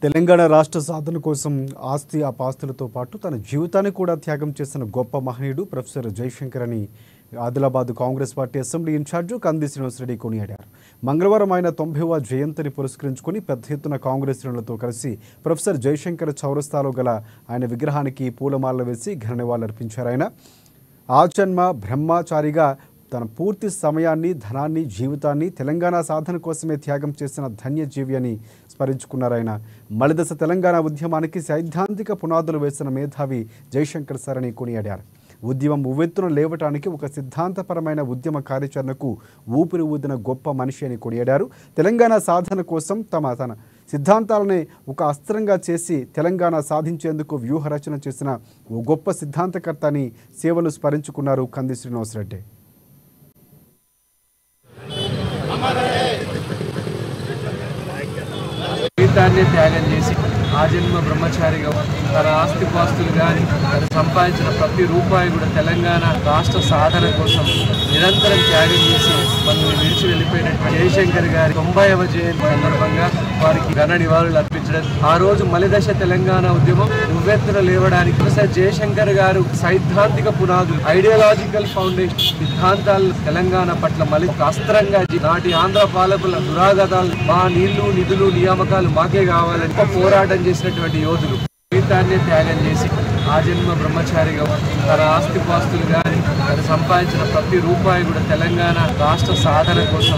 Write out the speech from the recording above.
తెలంగాణ రాష్ట్ర సాధన కోసం ఆస్తి ఆపాస్తులతో పాటు తన జీవితాన్ని కూడా త్యాగం చేసిన గొప్ప మహనీయుడు ప్రొఫెసర్ జయశంకర్ అని Adilabad Congress party assembly incharge Kandi Srinivasareddy కొనియాడారు. మంగళవారం ఆయన 90వ జయంతిని పురస్కరించుకుని పెద్ద ఎత్తున కాంగ్రెస్ శ్రేణులతో కలిసి ప్రొఫెసర్ జయశంకర్ చౌరస్తాలో గల ఆయన విగ్రహానికి పూలమాలలు వేసి ఘన నివాళులర్పించారు. ఆయన ఆజన్మ బ్రహ్మచారిగా తన పూర్తి సమయాన్ని, ధనాన్ని, జీవితాన్ని తెలంగాణ సాధన కోసమే త్యాగం చేసిన ధన్యజీవి అని స్మరించుకున్నారు. ఆయన మలిదశ తెలంగాణ ఉద్యమానికి సైద్ధాంతిక పునాదులు వేసిన మేధావి జయశంకర్ సార్ అని కొనియాడారు. ఉద్యమం ఉవ్వెత్తున లేవటానికి ఒక సిద్ధాంతపరమైన ఉద్యమ కార్యాచరణకు ఊపిరి ఊదిన గొప్ప మనిషి అని కొనియాడారు. తెలంగాణ సాధన కోసం తన సిద్ధాంతాలని ఒక అస్త్రంగా చేసి తెలంగాణ సాధించేందుకు వ్యూహరచన చేసిన ఓ గొప్ప సిద్ధాంతకర్త అని సేవలు స్మరించుకున్నారు కంది శ్రీనివాసరెడ్డి. జీవితాన్ని త్యాగం చేసి ఆజన్మ బ్రహ్మచారిగా తన ఆస్తిపాస్తులు కానీ తను సంపాదించిన ప్రతి రూపాయి కూడా తెలంగాణ రాష్ట్ర సాధన కోసం నిరంతరం త్యాగం చేసి మనల్ని విడిచి వెళ్ళిపోయిన జయశంకర్ గారి 90వ జయంతి సందర్భంగా వారికి ఘన నివాళులు అర్పించడం, ఆ రోజు మలిదశ తెలంగాణ ఉద్యమం ఉవ్వెత్తున లేవడానికి ప్రొఫెసర్ జయశంకర్ గారు సైద్ధాంతిక పునాదులు, ఐడియాలజికల్ ఫౌండేషన్ సిద్ధాంతాలు తెలంగాణ పట్ల మలి అస్త్రంగా నాటి ఆంధ్ర పాలకుల దురాగతాలు, మా నీళ్లు నిధులు నియామకాలు మాకే కావాలని పోరాటం చేసినటువంటి యోధులు జీవితాన్ని త్యాగం చేసి ఆజన్మ బ్రహ్మచారిగా తన ఆస్తిపాస్తులు కానీ తను సంపాదించిన ప్రతి రూపాయి కూడా తెలంగాణ రాష్ట్ర సాధన కోసం